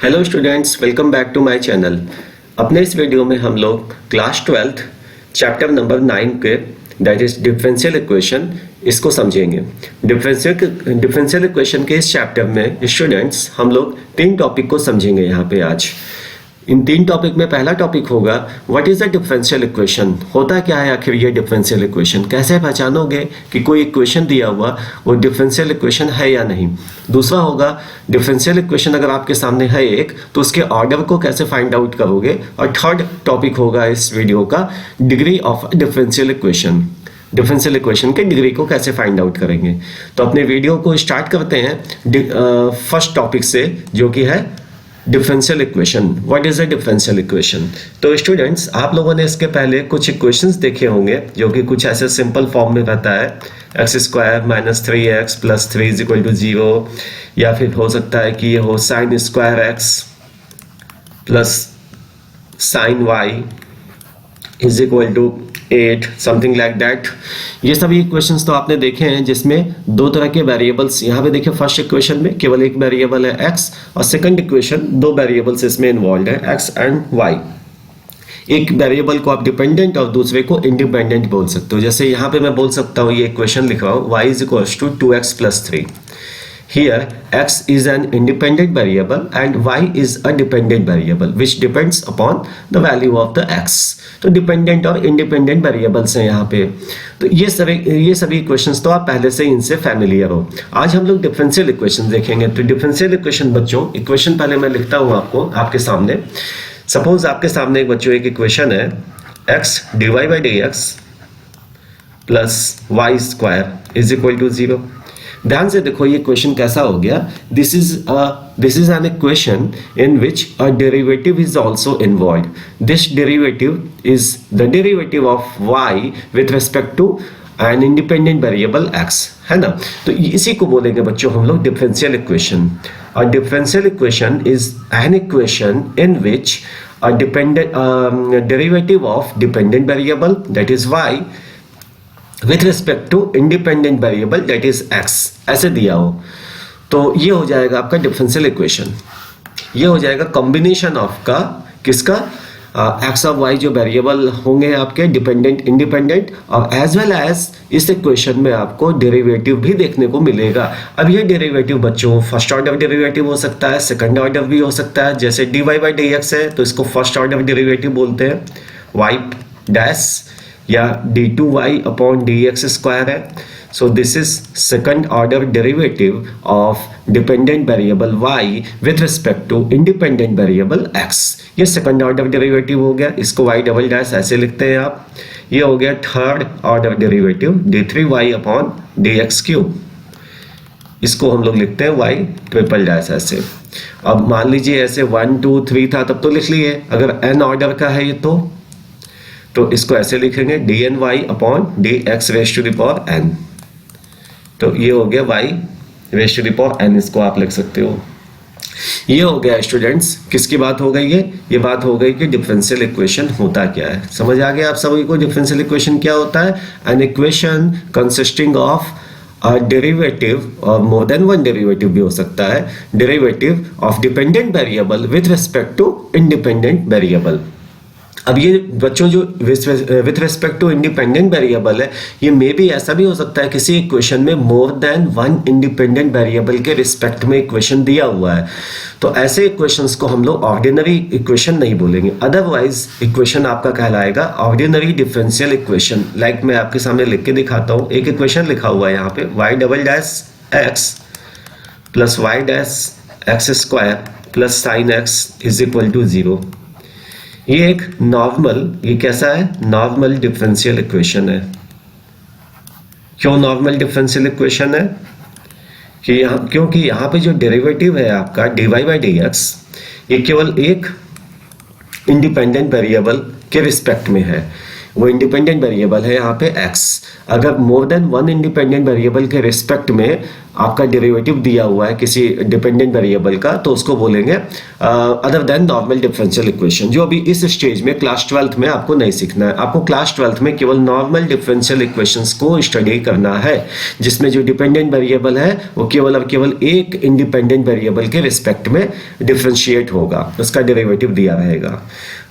Hello students, welcome back to my channel. अपने इस video में हम लोग क्लास 12 चैप्टर नंबर 9 के दैट इज डिफरेंशियल इक्वेशन इसको समझेंगे। डिफरेंशियल इक्वेशन के इस चैप्टर में स्टूडेंट्स हम लोग 3 टॉपिक को समझेंगे यहाँ पे आज। इन 3 टॉपिक में पहला टॉपिक होगा what is the differential equation, होता क्या है आखिर ये डिफरेंशियल इक्वेशन, कैसे पहचानोगे कि कोई इक्वेशन दिया हुआ वो डिफरेंशियल इक्वेशन है या नहीं। दूसरा होगा डिफरेंशियल इक्वेशन अगर आपके सामने है एक तो उसके ऑर्डर को कैसे फाइंड आउट करोगे। और थर्ड टॉपिक होगा इस वीडियो का degree of differential equation, differential equation के डिग्री को कैसे फाइंड आउट करेंगे। तो अपने वीडियो को स्टार्ट करते हैं फर्स्ट टॉपिक से जो कि है differential equation. What is a differential equation. तो स्टूडेंट्स आप लोगों ने इसके पहले कुछ इक्वेशंस देखे होंगे जो कि कुछ ऐसे सिंपल फॉर्म में रहता है x square minus 3x plus 3 is equal to 0, या फिर हो सकता है कि ये हो sine square x plus sine y is equal to 8, something like that. ये सभी इक्वेशंस तो आपने देखे हैं जिसमें दो तरह के वेरिएबल्स, यहाँ पे देखिए फर्स्ट इक्वेशन में केवल एक वेरिएबल है x और सेकंड इक्वेशन दो वेरिएबल्स इसमें इन्वॉल्व है x एंड y। एक वेरिएबल को आप डिपेंडेंट और दूसरे को इंडिपेंडेंट बोल सकते हो। जैसे यहाँ पे मैं बोल सकता हूँ, ये इक्वेशन लिख रहा हूँ y is equals to 2x plus 3। Here x is an independent variable and y is a dependent variable which depends upon the value of the x। तो डिपेंडेंट और इंडिपेंडेंट वेरिएबल्स हैं यहाँ पे। तो ये सभी इक्वेशंस तो आप पहले से ही इनसे फैमिलियर हो। आज हम लोग डिफरेंशियल इक्वेशन देखेंगे। तो डिफरेंशियल इक्वेशन बच्चों, इक्वेशन पहले मैं लिखता हूँ आपको आपके सामने। सपोज आपके सामने एक बच्चों एक इक्वेशन है x dy by dx plus y square is equal to 0। ध्यान से देखो ये क्वेश्चन कैसा हो गया। This is an equation in which a derivative is also involved. This derivative is the derivative of y with respect to an independent variable x, है ना। तो इसी को बोलेंगे बच्चों हम लोग differential equation. A differential equation is an equation in which a derivative of dependent variable that is y with respect to independent variable that is x ऐसे दिया हो। तो ये हो जाएगा आपका डिफरेंशियल इक्वेशन। ये हो जाएगा कॉम्बिनेशन ऑफ का किसका x और y जो वेरिएबल होंगे आपके डिपेंडेंट इंडिपेंडेंट, और एज वेल एज इस इक्वेशन में आपको डेरिवेटिव भी देखने को मिलेगा। अब ये डेरिवेटिव बच्चों फर्स्ट ऑर्डर डेरिवेटिव हो सकता है, सेकंड ऑर्डर भी हो सकता है। जैसे dy by dx है तो इसको फर्स्ट ऑर्डर डेरिवेटिव बोलते हैं y डैश, या d2y अपॉन dx स्क्वायर है। So this is second order derivative of dependent variable y with respect to independent variable x। ये सेकंड ऑर्डर डेरिवेटिव हो गया, इसको y डबल डैश ऐसे लिखते हैं आप। ये हो गया third order derivative d3y upon dx cube, इसको हम लोग लिखते हैं y ट्रिपल डैश ऐसे। अब मान लीजिए ऐसे 1 2 3 था तब तो लिख लिए, अगर n ऑर्डर का है ये तो इसको ऐसे लिखेंगे dny upon dx raise to the power n। तो ये हो गया y raise to the power n, इसको आप लिख सकते हो। ये हो गया स्टूडेंट्स, किसकी बात हो गई है, ये बात हो गई कि डिफरेंशियल इक्वेशन होता क्या है। समझ आ गया आप सभी को डिफरेंशियल इक्वेशन क्या होता है। An equation consisting of a derivative और मोर देन वन डेरिवेटिव भी हो सकता है, derivative of dependent variable with respect to independent variable. अब ये बच्चों जो with respect to independent variable है, ये मे भी ऐसा भी हो सकता है किसी इक्वेशन में मोर देन वन इंडिपेंडेंट वेरिएबल के रिस्पेक्ट में इक्वेशन दिया हुआ है। तो ऐसे इक्वेशंस को हम लोग ऑर्डिनरी इक्वेशन नहीं बोलेंगे, अदरवाइज इक्वेशन आपका कहलाएगा ऑर्डिनरी डिफरेंशियल इक्वेशन। लाइक मैं आपके सामने लिख के दिखाता हूँ, एक इक्वेशन लिखा हुआ है यहाँ पे y double dash x plus y dash x square plus sine x is equal to 0। ये एक नॉर्मल, ये कैसा है, नॉर्मल डिफरेंशियल इक्वेशन है। क्यों नॉर्मल डिफरेंशियल इक्वेशन है कि क्योंकि यहाँ पे जो डेरिवेटिव है आपका dy by dx ये केवल एक इंडिपेंडेंट वेरिएबल के रिस्पेक्ट में है। वो इंडिपेंडेंट वेरिएबल है यहाँ पे x। अगर मोर देन वन इंडिपेंडेंट वेरिएबल के रिस्पेक्ट में आपका डेरिवेटिव दिया हुआ है किसी डिपेंडेंट वेरिएबल का, तो उसको बोलेंगे other than normal differential equation, जो अभी इस स्टेज में क्लास 12th में आपको नहीं सीखना है। आपको क्लास 12th में केवल नॉर्मल डिफरेंशियल इक्वेशंस को स्टडी करना है, जिसमें जो डिपेंडेंट वेरिएबल है वो केवल और केवल एक इंडिपेंडेंट वेरिएबल के रिस्पेक्ट में डिफरेंशिएट होगा, उसका डेरिवेटिव दिया रहेगा।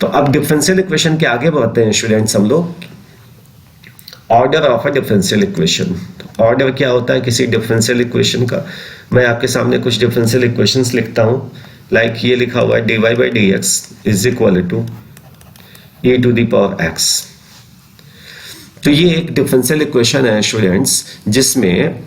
तो अब डिफरेंशियल इक्वेशन के आगे बढ़ते हैं स्टूडेंट्स हम लोग। Order of a differential equation. Order क्या होता है किसी डिफरेंशियल इक्वेशन का? मैं आपके सामने कुछ डिफरेंशियल इक्वेशंस लिखता हूं, लाइक ये लिखा हुआ है dy by dx is equal to e to the power x। तो ये एक डिफरेंशियल इक्वेशन है स्टूडेंट्स, जिसमें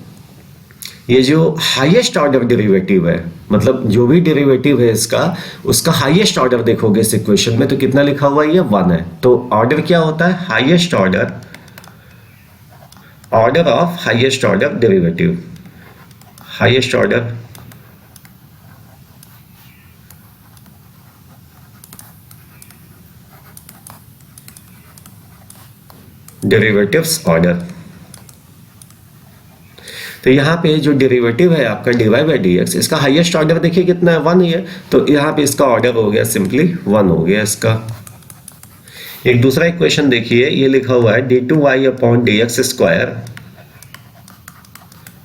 ये जो हाईएस्ट ऑर्डर डेरिवेटिव है, मतलब जो भी डेरिवेटिव है इसका, उसका हाईएस्ट ऑर्डर देखोगे इस इक्वेशन में तो कितना लिखा हुआ है, ये 1 है। तो ऑर्डर क्या होता है? Highest order, order of highest order derivative, highest order derivatives order. तो यहाँ पे जो डेरिवेटिव है आपका dy by dx, इसका हाईएस्ट ऑर्डर देखिए कितना है, 1 ही है। तो यहाँ पे इसका ऑर्डर हो गया सिंपली 1 हो गया इसका। एक दूसरा इक्वेशन देखिए, ये लिखा हुआ है d2y upon dx square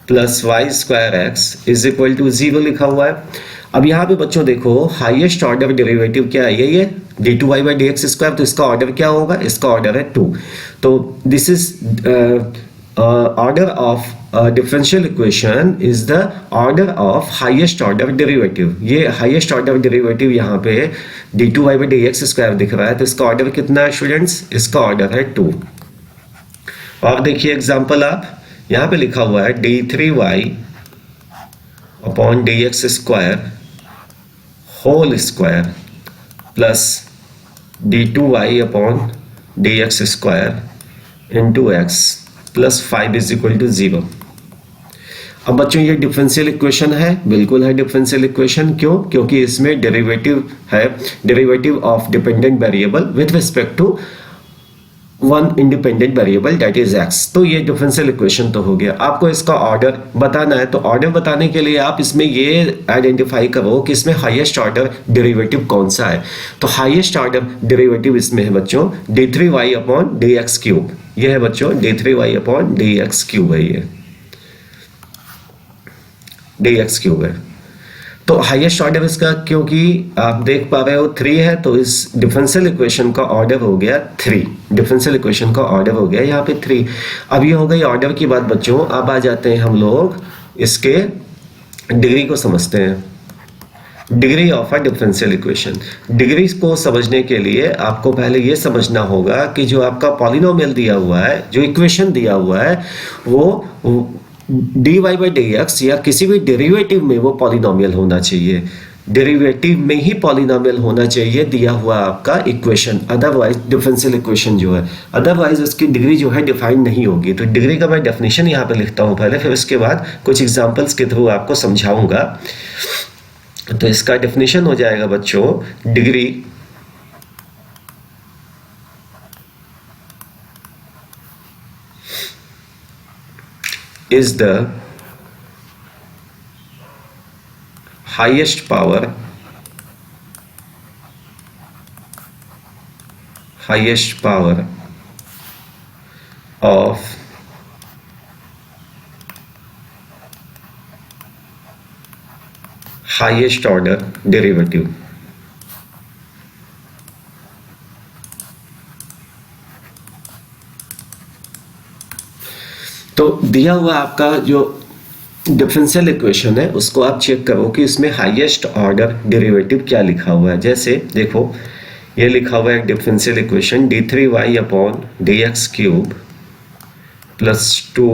plus y square x is equal to 0 लिखा हुआ है। अब यहाँ पे बच्चों देखो हाईएस्ट ऑर्डर डेरिवेटिव क्या है, ये d2y by dx स्क्वायर, तो इसका ऑर्डर क्या होगा? इसका ऑर्डर है 2। तो this is order of differential equation is the order of highest order derivative। ये highest order derivative यहाँ पे d2y by dx स्क्वायर दिख रहा है, तो इसका ऑर्डर कितना है स्टूडेंट्स? इसका ऑर्डर है 2। और देखिए एग्जांपल, आप यहाँ पे लिखा हुआ है d3y upon dx square whole square plus d2y upon dx square into x plus 5 is equal to 0। अब बच्चों ये डिफरेंशियल इक्वेशन है, बिल्कुल है डिफरेंशियल इक्वेशन। क्यों? क्योंकि इसमें डेरिवेटिव है, derivative of dependent variable with respect to one independent variable that is x। तो ये डिफरेंशियल इक्वेशन तो हो गया। आपको इसका ऑर्डर बताना है, तो ऑर्डर बताने के लिए आप इसमें ये आइडेंटिफाई करो कि इसमें हाईएस्ट ऑर्डर डेरिवेटिव कौन सा है। तो हाईएस्ट ऑर्डर डेरिवेटिव इसमें है बच्चों d3y अपॉन dx क्यूब। ये है बच्चों d3y अपॉन dx क्यूब है, ये dx क्यूब है। तो हाईएस्ट ऑर्डर इसका, क्योंकि आप देख पा रहे हो 3 है, तो इस डिफरेंशियल इक्वेशन का ऑर्डर हो गया 3। डिफरेंशियल इक्वेशन का ऑर्डर हो गया यहाँ पे 3। अब ये हो गई ऑर्डर की बात बच्चों। अब आ जाते हैं हम लोग इसके डिग्री को समझते हैं। Degree of a differential equation. Degree को समझने के लिए आपको पहले ये समझना होगा कि जो आपका पॉलिनोमियल दिया हुआ है, जो इक्वेशन दिया हुआ है, वो dy by dx या किसी भी डेरिवेटिव में वो पॉलिनोमियल होना चाहिए। डेरिवेटिव में ही पॉलिनोमियल होना चाहिए दिया हुआ आपका इक्वेशन, अदरवाइज डिफरेंशियल इक्वेशन जो है, अदरवाइज उसकी डिग्री जो है डिफाइन नहीं होगी। तो डिग्री का मैं डेफिनेशन यहाँ पे लिखता हूँ पहले, फिर उसके बाद कुछ एग्जांपल्स के थ्रू आपको समझाऊंगा। तो इसका डेफिनेशन हो जाएगा बच्चों, degree is the highest power of highest order derivative। तो दिया हुआ आपका जो डिफरेंशियल इक्वेशन है उसको आप चेक करो कि इसमें हाईएस्ट ऑर्डर डेरिवेटिव क्या लिखा हुआ है। जैसे देखो ये लिखा हुआ है differential equation d3y upon dx cube plus 2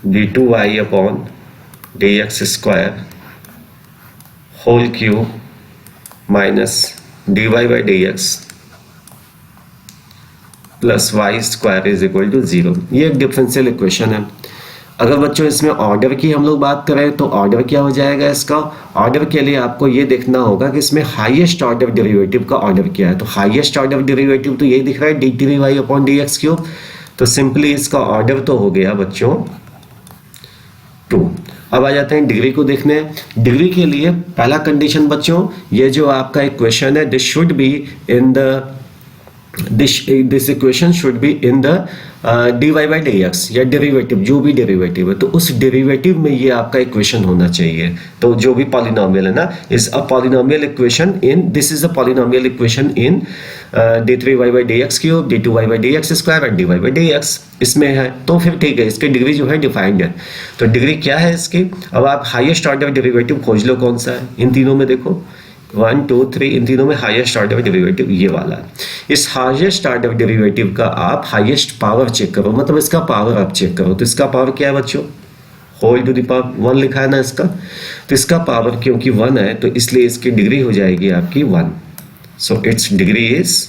d2y upon dx square whole cube minus dy by dx plus y square is equal to 0। ये एक डिफरेंशियल इक्वेशन है। अगर बच्चों इसमें ऑर्डर की हम लोग बात करें तो ऑर्डर क्या हो जाएगा इसका? ऑर्डर के लिए आपको ये देखना होगा कि इसमें हाईएस्ट ऑर्डर डेरिवेटिव का ऑर्डर क्या है। तो हाईएस्ट ऑर्डर डेरिवेटिव तो यही दिख रहा है d3y अपॉन dx क्यूब। तो सिंपली इसका ऑर्डर तो हो गया बच्चों 2। अब आ जाते हैं डिग्री को देखने। डिग्री के लिए पहला कंडीशन बच्चों, ये जो आपका इक्वेशन है, this should be in the this equation should be in the dy by d x, या डेरिवेटिव, जो भी डेरिवेटिव है तो उस डेरिवेटिव में ये आपका इक्वेशन होना चाहिए। तो जो भी पॉलिनोमियल है ना, is a polynomial equation in, this is a polynomial equation in d3y by d x cube, d2y by d x square और dy बाई डी एक्स इसमें है। तो फिर ठीक है, इसकी डिग्री जो है डिफाइंड है। तो डिग्री क्या है इसकी? अब आप हाईएस्ट ऑर्डर डेरिवेटिव खोज लो कौन सा है इन तीनों में। देखो 1 2 3, इन तीनों में हाईएस्ट ऑर्डर डेरिवेटिव ये वाला है। इस हाईएस्ट ऑर्डर डेरिवेटिव का आप हाईएस्ट पावर चेक करो, मतलब इसका पावर आप चेक करो। तो इसका पावर क्या है बच्चों? होल टू द पावर 1 लिखा है ना इसका। तो इसका पावर क्योंकि 1 है तो इसलिए इसकी डिग्री हो जाएगी आपकी 1। So it's degree is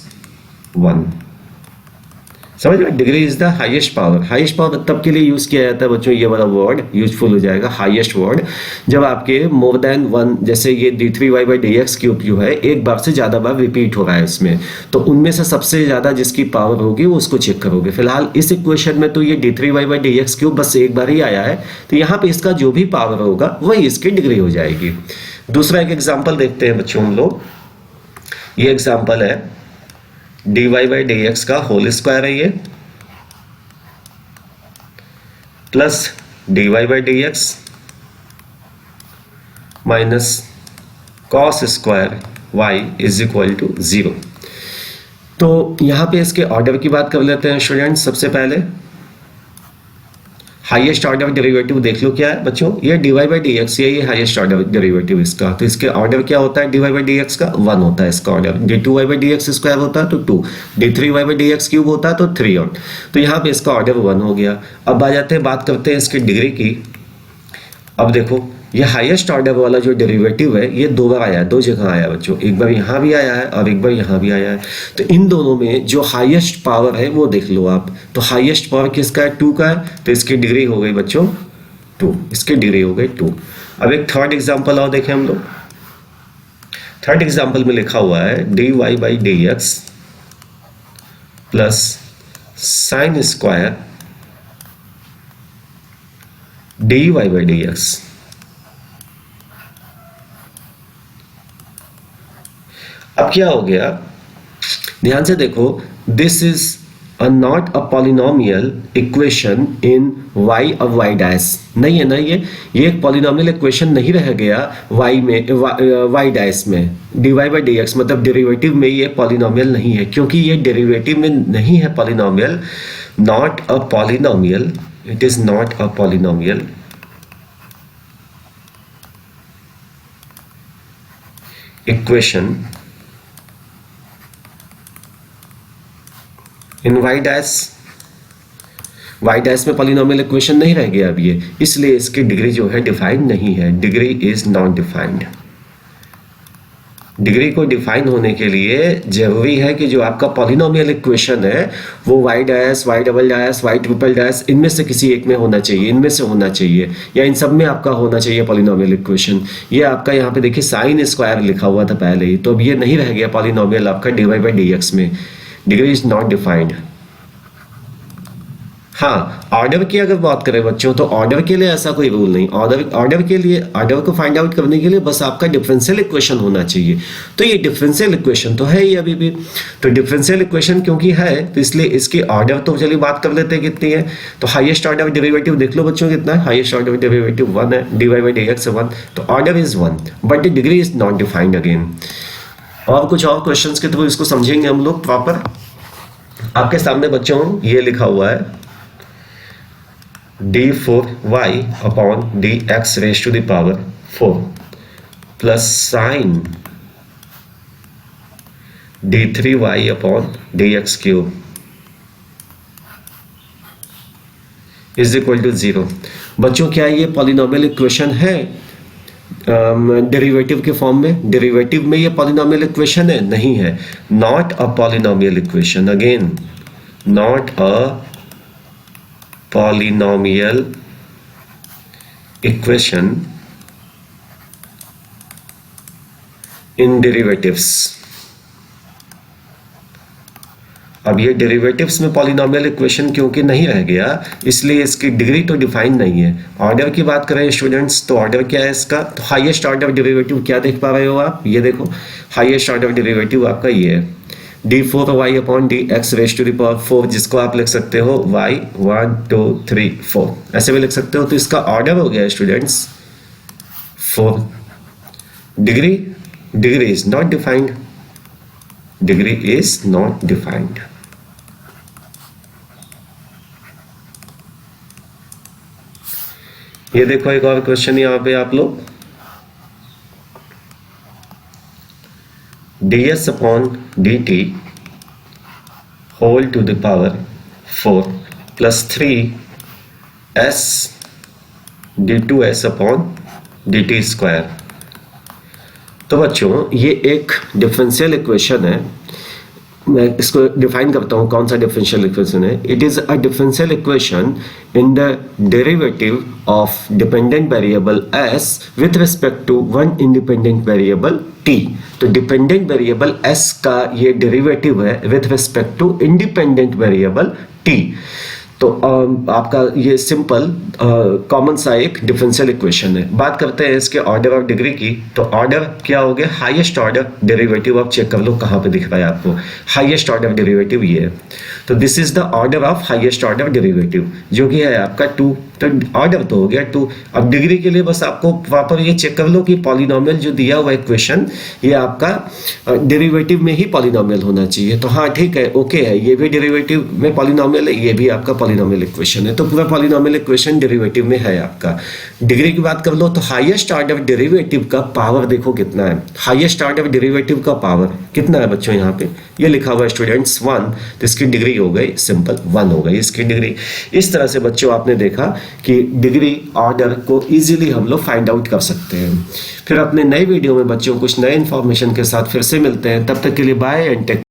1। समझ में? Degree is the highest power. Highest power तब के लिए यूज किया जाता है बच्चों, ये वाला वर्ड यूजफुल हो जाएगा हाईएस्ट वर्ड, जब आपके मोर देन 1, जैसे ये d3y by d x cube जो है एक बार से ज्यादा बार रिपीट हो रहा है इसमें, तो उनमें से सबसे ज्यादा जिसकी पावर होगी वो उसको चेक करोगे। फिलहाल इस इक्वेशन में तो ये d3y by d x cube बस एक बार ही आया है, तो यहाँ पे इसका जो भी पावर होगा वही इसकी डिग्री हो जाएगी। दूसरा एक एग्जाम्पल देखते हैं बच्चों हम लोग। ये एग्जाम्पल है dy बाई डी एक्स का होल स्क्वायर है ये, plus dy by d x minus cos square y is equal to 0। तो यहां पे इसके ऑर्डर की बात कर लेते हैं स्टूडेंट्स। सबसे पहले हाईएस्ट ऑर्डर डेरिवेटिव देख लो क्या है बच्चों, ये dy बाई डी एक्स, ये हाईएस्ट ऑर्डर डेरिवेटिव इसका। तो इसके ऑर्डर क्या होता है dy बाई डी एक्स का? 1 होता है इसका order. d2y by d x square होता है तो 2, d3y by d x cube होता है तो 3 और। तो यहाँ पे इसका ऑर्डर 1 हो गया। अब आ जाते हैं, बात करते हैं इसकी डिग्री की। अब देखो ये हाईएस्ट ऑर्डर वाला जो डेरिवेटिव है ये 2 बार आया है, 2 जगह आया है बच्चों, एक बार यहाँ भी आया है और एक बार यहाँ भी आया है। तो इन दोनों में जो हाईएस्ट पावर है वो देख लो आप। तो हाईएस्ट पावर किसका है? 2 का है। तो इसकी डिग्री हो गई बच्चों 2, इसकी डिग्री हो गई 2। अब एक थर्ड एग्जाम्पल और देखें हम लोग। थर्ड एग्जाम्पल में लिखा हुआ है dy by d x plus sine square dy by d x. अब क्या हो गया, ध्यान से देखो, this is not a polynomial equation in y of y dash, नहीं है ना, ये एक पॉलिनोमियल इक्वेशन नहीं रह गया y में, y डैश में dy बाई डी एक्स, मतलब डेरिवेटिव में ये पॉलिनोमियल नहीं है, क्योंकि ये डेरिवेटिव में नहीं है polynomial. Not a polynomial, it is not a polynomial equation in y dash में पॉलिनोमियल इक्वेशन नहीं रह गया अब ये, इसलिए इसकी डिग्री जो है डिफाइंड नहीं है। Degree is not defined. Degree को डिफाइन होने के लिए जरूरी है कि जो आपका पॉलिनोमियल इक्वेशन है वो y dash, y double dash, y triple dash, इनमें से किसी एक में होना चाहिए, इनमें से होना चाहिए, या इन सब में आपका होना चाहिए पॉलिनोमियल इक्वेशन। ये आपका यहाँ पे देखिए साइन स्क्वायर लिखा हुआ था पहले ही, तो अब ये नहीं रह गया पॉलिनोमियल आपका dy बाई डी एक्स में। Degree is not defined. हाँ, ऑर्डर की अगर बात करें बच्चों, तो ऑर्डर के लिए ऐसा कोई रूल नहीं। ऑर्डर के लिए, ऑर्डर को फाइंड आउट करने के लिए बस आपका डिफरेंशियल इक्वेशन होना चाहिए। तो ये डिफरेंशियल इक्वेशन तो है ही अभी भी। तो डिफरेंशियल इक्वेशन क्योंकि है तो इसलिए इसकी ऑर्डर तो चलिए बात कर लेते हैं कितनी है। तो हाईएस्ट ऑर्डर डेरिवेटिव देख लो बच्चों कितना है, हाईएस्ट ऑर्डर डेरिवेटिव 1 है, dy बाई डी एक्स 1। तो order is 1 but the degree is not defined again. और कुछ और क्वेश्चंस के थ्रू इसको समझेंगे हम लोग प्रॉपर। आपके सामने बच्चों ये लिखा हुआ है d4y upon dx raise to the power 4 plus sine d3y upon dx cube is equal to 0। बच्चों क्या ये पॉलिनोमियल इक्वेशन है डेरिवेटिव के फॉर्म में? डेरिवेटिव में ये पॉलिनोमियल इक्वेशन है? नहीं है। Not a polynomial equation, again not a polynomial equation in derivatives. अब ये डेरिवेटिव्स में पॉलिनोमियल इक्वेशन क्योंकि नहीं रह गया, इसलिए इसकी डिग्री तो डिफाइन नहीं है। ऑर्डर की बात करें स्टूडेंट्स, तो ऑर्डर क्या है इसका, तो हाईएस्ट ऑर्डर डेरिवेटिव क्या देख पा रहे हो आप, ये देखो हाईएस्ट ऑर्डर डेरिवेटिव आपका ये है d4y upon dx raise to the power 4, जिसको आप लिख सकते हो y 1 2 3 4 ऐसे भी लिख सकते हो। तो इसका ऑर्डर हो गया students 4। Degree is not defined, degree is not defined. ये देखो एक और क्वेश्चन यहां पे आप लोग, ds upon dt whole to the power 4 plus 3s d2s upon dt square. तो बच्चों ये एक डिफरेंशियल इक्वेशन है, मैं इसको डिफाइन करता हूं कौन सा डिफरेंशियल इक्वेशन है। It is a differential equation in the derivative of dependent variable s with respect to one independent variable t। तो डिपेंडेंट वेरिएबल s का ये डेरिवेटिव है with respect to independent variable t। तो आपका ये simple common सा एक differential equation है। बात करते हैं इसके ऑर्डर ऑफ डिग्री की, तो ऑर्डर क्या हो गया, हाईएस्ट ऑर्डर डेरिवेटिव। आप चेक कर लो कहां पे दिख रहा है आपको, हाईएस्ट ऑर्डर डेरिवेटिव ये है। तो this is the order of highest order derivative, जो कि है आपका 2। तो ऑर्डर तो हो गया 2। अब डिग्री के लिए बस आपको प्रॉपर ये चेक कर लो कि पॉलिनोमियल जो दिया हुआ इक्वेशन ये आपका डेरिवेटिव में ही पॉलिनोमियल होना चाहिए। तो हाँ ठीक है, ओके है, ये भी डेरिवेटिव में पॉलिनोमियल है, ये भी आपका पॉलिनोमियल इक्वेशन है। तो पूरा पॉलिनोमियल इक्वेशन डेरिवेटिव में है आपका। डिग्री की बात कर लो तो हाईएस्ट ऑर्डर डेरिवेटिव का पावर देखो कितना है, हाईएस्ट ऑर्डर डेरिवेटिव का पावर कितना है बच्चों, यहाँ पे ये लिखा हुआ है स्टूडेंट्स 1। तो इसकी डिग्री हो गई सिंपल 1 हो गई इसकी डिग्री। इस तरह से बच्चों आपने देखा कि डिग्री ऑर्डर को इजीली हम लोग फाइंड आउट कर सकते हैं। फिर अपने नए वीडियो में बच्चों कुछ नए इंफॉर्मेशन के साथ फिर से मिलते हैं, तब तक के लिए बाय एंड टेक।